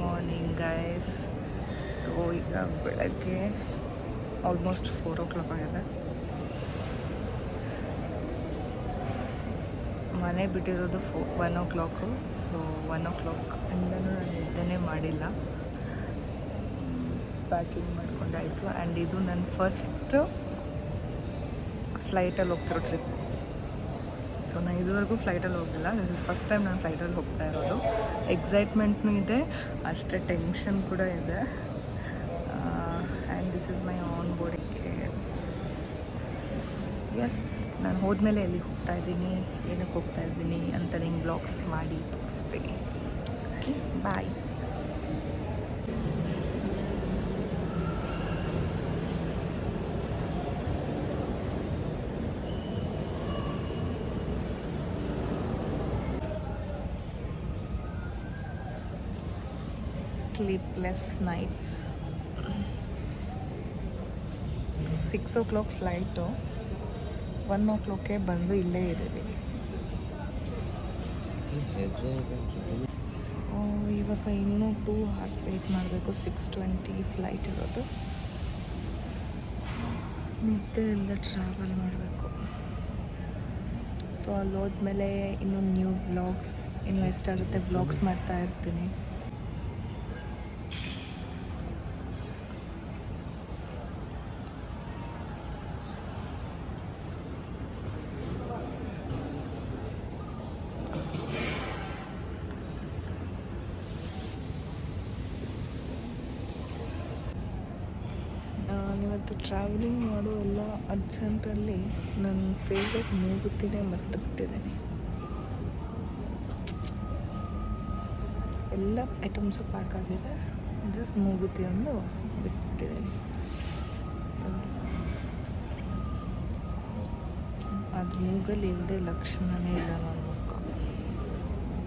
Morning guys. So ಈಗ ಬೆಳಗ್ಗೆ almost 4 o'clock ಆಗಿದೆ. ಮನೆ ಬಿಟ್ಟಿರೋದು 1 o'clock. ಸೊ 1 o'clock ಇಂದನೂ ನಾನು ನಿದ್ದೆನೇ ಮಾಡಿಲ್ಲ. ಪ್ಯಾಕಿಂಗ್ ಮಾಡ್ಕೊಂಡಾಯಿತು. ಆ್ಯಂಡ್ ಇದು ನನ್ನ ಫಸ್ಟ್ ಫ್ಲೈಟಲ್ಲಿ ಹೋಗ್ತಿರೋ ಟ್ರಿಪ್. ಸೊ ನಾನು ಇದುವರೆಗೂ ಫ್ಲೈಟಲ್ಲಿ ಹೋಗಿಲ್ಲ. ದಿಸ್ ಇಸ್ ಫಸ್ಟ್ ಟೈಮ್ ನಾನು ಫ್ಲೈಟಲ್ಲಿ ಹೋಗ್ತಾ ಇರೋದು. ಎಕ್ಸೈಟ್ಮೆಂಟ್ನೂ ಇದೆ, ಅಷ್ಟೇ ಟೆನ್ಷನ್ ಕೂಡ ಇದೆ. And this is my onboarding. Yes, ನಾನು ಹೋದ್ಮೇಲೆ ಎಲ್ಲಿಗೆ ಹೋಗ್ತಾ ಇದ್ದೀನಿ, ಏನಕ್ಕೆ ಹೋಗ್ತಾ ಇದ್ದೀನಿ ಅಂತ ನಿಂಗೆ ಬ್ಲಾಗ್ಸ್ ಮಾಡಿ ತೋರಿಸ್ತೀನಿ. ಓಕೆ, ಬಾಯ್. Sleepless nights. 6 o'clock ಫ್ಲೈಟು, 1 o'clockಗೆ ಬಂದು ಇಲ್ಲೇ ಇದ್ದೀವಿ. ಸೊ ಇವಾಗ ಇನ್ನೂ 2 hours ವೆಯ್ಟ್ ಮಾಡಬೇಕು. 6:20 ಫ್ಲೈಟ್ ಇರೋದು. ನಿದ್ದೆ ಇಲ್ಲದೆ ಟ್ರಾವೆಲ್ ಮಾಡಬೇಕು. ಸೊ ಅಲ್ಲಿ ಹೋದ್ಮೇಲೆ ಇನ್ನೂ ನ್ಯೂ ವ್ಲಾಗ್ಸ್, ಇನ್ನೂ ಎಷ್ಟಾಗುತ್ತೆ ವ್ಲಾಗ್ಸ್ ಮಾಡ್ತಾ ಇರ್ತೀನಿ. ನಾನಿವತ್ತು ಟ್ರಾವೆಲಿಂಗ್ ಮಾಡೋ ಎಲ್ಲ ಅರ್ಜೆಂಟಲ್ಲಿ ನನ್ನ ಫೇವ್ರೆಟ್ ಮೂಗುತಿನೇ ಮರೆತು ಬಿಟ್ಟಿದ್ದೀನಿ. ಎಲ್ಲ ಐಟಮ್ಸು ಪ್ಯಾಕ್ ಆಗಿದೆ, ಜಸ್ಟ್ ಮೂಗುತಿ ಒಂದು ಬಿಟ್ಬಿಟ್ಟಿದ್ದೀನಿ. ಅದು ಮೂಗಲ್ಲಿ ಇಲ್ಲದೆ ಲಕ್ಷಣನೇ ಇಲ್ಲ ನನ್ನ ಮುಖ.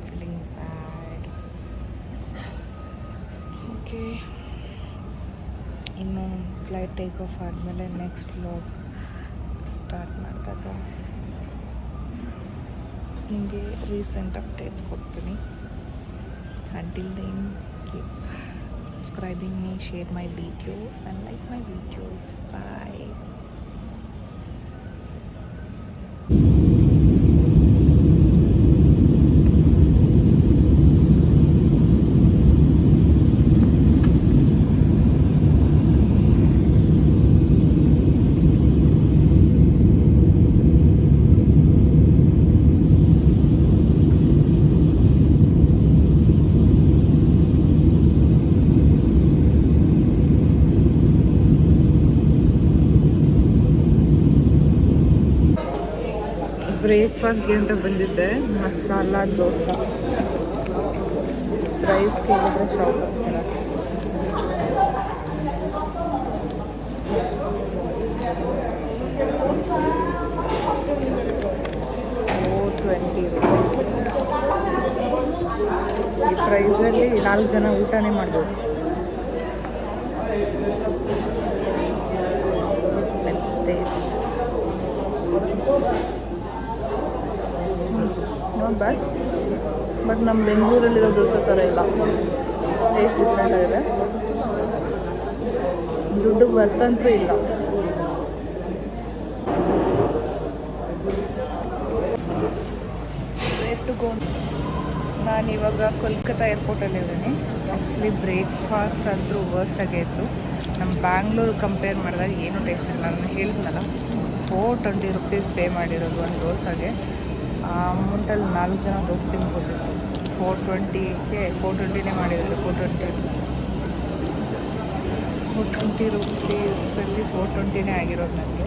Feeling bad. ಓಕೆ, ಇನ್ನು ಫ್ಲೈಟ್ ಟೇಕ್ ಆಫ್ ಆದಮೇಲೆ ನೆಕ್ಸ್ಟ್ ವ್ಲಾಗ್ ಸ್ಟಾರ್ಟ್ ಮಾಡಿದಾಗ ನಿಮಗೆ ರೀಸೆಂಟ್ ಅಪ್ಡೇಟ್ಸ್ ಕೊಡ್ತೀನಿ. Until then keep subscribing me, share my videos and like my videos. Bye. ಬ್ರೇಕ್ಫಾಸ್ಟ್ಗೆ ಅಂತ ಬಂದಿದ್ದೆ, ಮಸಾಲ ದೋಸೆ. ರೈಸ್ ಕೇಳಿದ್ರೆ ಶಾಪ್ ಆಗ್ತಾರೆ. ₹20. ಈ ಪ್ರೈಸಲ್ಲಿ 4 ಜನ ಊಟನೇ ಮಾಡ್ಬೋದು. Let's taste. Not bad, but ನಮ್ಮ ಬೆಂಗಳೂರಲ್ಲಿರೋ ದೋಸೆ ಥರ ಇಲ್ಲ. ಟೇಸ್ಟ್ ಡಿಫ್ರೆಂಟ್ ಆಗಿದೆ. ದುಡ್ಡು ಬರ್ತಂತೂ ಇಲ್ಲ. ನಾನಿವಾಗ ಕೋಲ್ಕತ್ತಾ ಏರ್ಪೋರ್ಟಲ್ಲಿದ್ದೀನಿ. ಆ್ಯಕ್ಚುಲಿ ಬ್ರೇಕ್ಫಾಸ್ಟ್ ಅಂತೂ ವರ್ಸ್ಟ್ ಆಗೇ ಇತ್ತು. ನಮ್ಮ ಬ್ಯಾಂಗ್ಳೂರು ಕಂಪೇರ್ ಮಾಡಿದಾಗ ಏನೂ ಟೇಸ್ಟ್ ಇಲ್ಲ. ನಾನು ಹೇಳಿದ್ನಲ್ಲ, ₹420 ಪೇ ಮಾಡಿರೋದು ಒಂದು ದೋಸೆಗೆ. ಆ ಅಮೌಂಟಲ್ಲಿ 4 ಜನ ದೋಸೆ ತಿನ್ಬೋದಿತ್ತು. 420ನೇ ಮಾಡಿದ್ರು. ₹420 420ನೇ ಆಗಿರೋದು ನನಗೆ.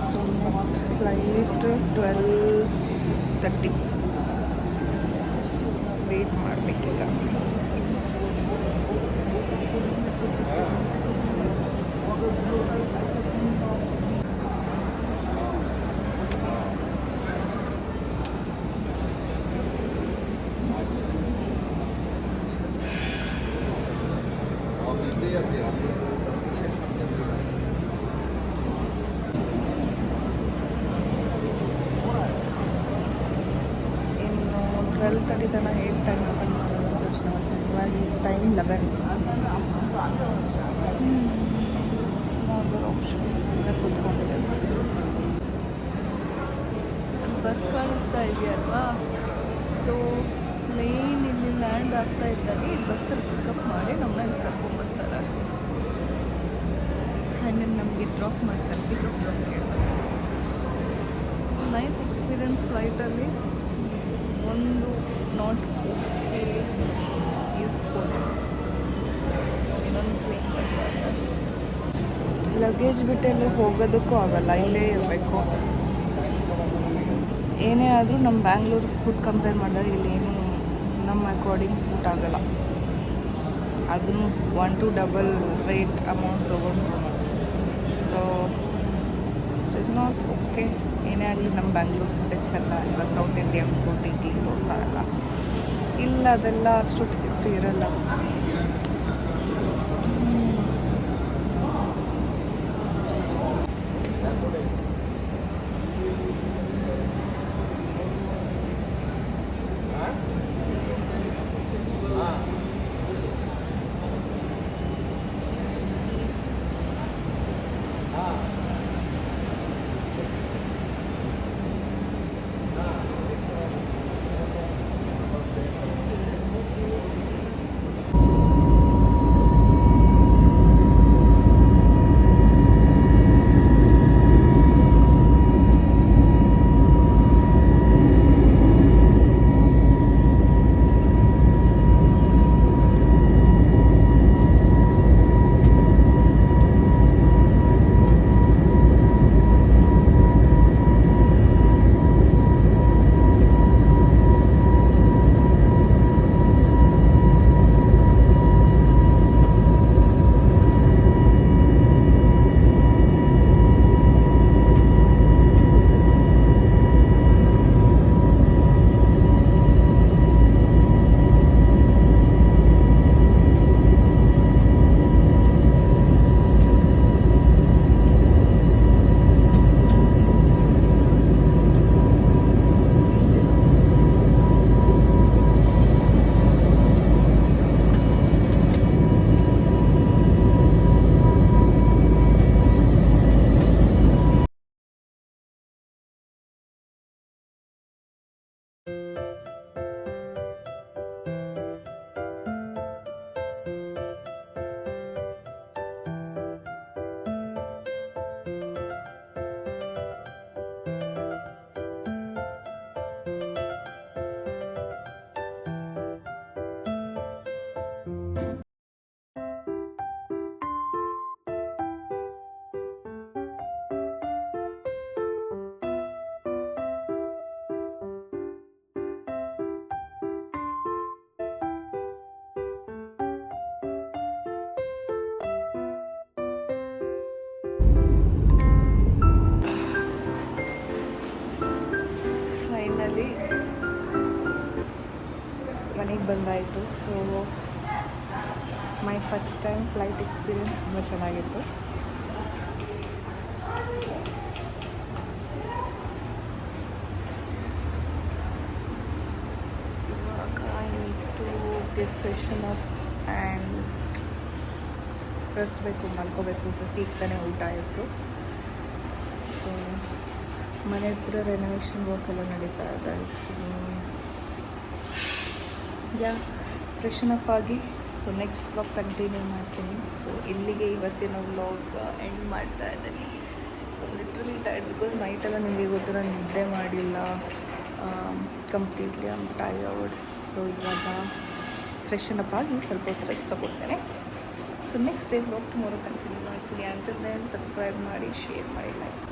So next flight 12:30. ವೆಯ್ಟ್ ಮಾಡಬೇಕೀಗ. 12:30 ತನಕ ಹೇಗೆ ಟೈಮ್ ಸ್ಪೆಂಡ್ ಮಾಡೋದು ಅಂತ ಯೋಚನೆ ಮಾಡ್ತೀನಿ. ಇವಾಗ ಟೈಮ್ 11. ಆಪ್ಷನ್ ಸುಮ್ಮನೆ ಕೂತ್ಕೊಂಡಿದೆ. ಬಸ್ ಕಾಣಿಸ್ತಾ ಇದೆಯಲ್ವಾ, ಸೊ ಪ್ಲೇನ್ ಇಲ್ಲಿ ಲ್ಯಾಂಡ್ ಆಗ್ತಾ ಇದ್ದಾಗ ಈ ಬಸ್ಸಲ್ಲಿ ಪಿಕಪ್ ಮಾಡಿ ನಮ್ಮನ್ನ ಕರ್ಕೊಂಡ್ಬರ್ತಾರೆ. ಆಮೇಲೆ ನಮಗೆ ಡ್ರಾಪ್ ಮಾಡ್ತಾರೆ, ಪಿಕಪ್ ಡ್ರಾಪ್ ಮಾಡ್ತಾರೆ. ನೈಸ್ ಎಕ್ಸ್ಪೀರಿಯನ್ಸ್ ಫ್ಲೈಟಲ್ಲಿ. ಒಂದು ನಾಟ್ ಓಕೆ ಈಸ್ ಫುಲ್. ಇನ್ನೊಂದು ಪ್ಲೇನ್ ಬರ್ತಾರೆ. ಲಗೇಜ್ ಬಿಟ್ಟೆಲ್ಲ ಹೋಗೋದಕ್ಕೂ ಆಗಲ್ಲ, ಇಲ್ಲೇ ಇರಬೇಕು. ಏನೇ ಆದರೂ ನಮ್ಮ ಬ್ಯಾಂಗ್ಳೂರು ಫುಡ್ ಕಂಪೇರ್ ಮಾಡಿದಾಗ ಇಲ್ಲೇನು ನಮ್ಮ ಅಕಾರ್ಡಿಂಗ್ ಸೂಟ್ ಆಗಲ್ಲ. ಅದನ್ನು 1 to ಡಬಲ್ ರೇಟ್ ಅಮೌಂಟ್ ತೊಗೊಂಡ್ರು. So it is not okay. ಏನೇ ಆಗಲಿ ನಮ್ಮ ಬ್ಯಾಂಗ್ಳೂರು ಫುಡ್ ಚೆನ್ನಾಗಿಲ್ಲ. South Indian food, idli dosa ಎಲ್ಲ ಇಲ್ಲ, ಅದೆಲ್ಲ ಅಷ್ಟು ಟೇಸ್ಟ್ ಇರಲ್ಲ. ಮನೆಗೆ ಬಂದಾಯಿತು. So my first time flight experience ತುಂಬ ಚೆನ್ನಾಗಿತ್ತು. ಇವಾಗ I need to get freshen up and rest ಬೇಕು, ಮಲ್ಕೋಬೇಕು. ಜಸ್ಟ್ ಈಗ ತಾನೇ ಊಟ ಆಯಿತು. ಸೊ ಮನೆ ಕೂಡ ರೆನೋವೇಷನ್ ವರ್ಕ್ ಎಲ್ಲ ನಡೀತಾ ಇದೆ. ಯಾ ಫ್ರೆಶನ್ ಅಪ್ ಆಗಿ ಸೊ ನೆಕ್ಸ್ಟ್ ವ್ಲಾಗ್ ಕಂಟಿನ್ಯೂ ಮಾಡ್ತೀನಿ. ಸೊ ಇಲ್ಲಿಗೆ ಇವತ್ತಿನ ವ್ಲಾಗ್ ಎಂಡ್ ಮಾಡ್ತಾ ಇದ್ದೀನಿ. ಸೊ ಲಿಟ್ರಲಿ ಟೈರ್ಡ್ ಬಿಕಾಸ್ ನೈಟೆಲ್ಲ ನಿಮಗೆ ಗೊತ್ತು ನಾನು ನಿದ್ದೆ ಮಾಡಿಲ್ಲ completely. I am tired. So ಇವಾಗ ಫ್ರೆಶನ್ ಅಪ್ ಆಗಿ ಸ್ವಲ್ಪ ಹೊತ್ತು ರೆಸ್ಟ್ ತಗೊಳ್ತೇನೆ. So next day vlog tomorrow continue ಮಾಡ್ತೀನಿ. ಅಂಟಿಲ್ ದೆನ್ ಸಬ್ಸ್ಕ್ರೈಬ್ ಮಾಡಿ, ಶೇರ್ ಮಾಡಿ, ಲೈಕ್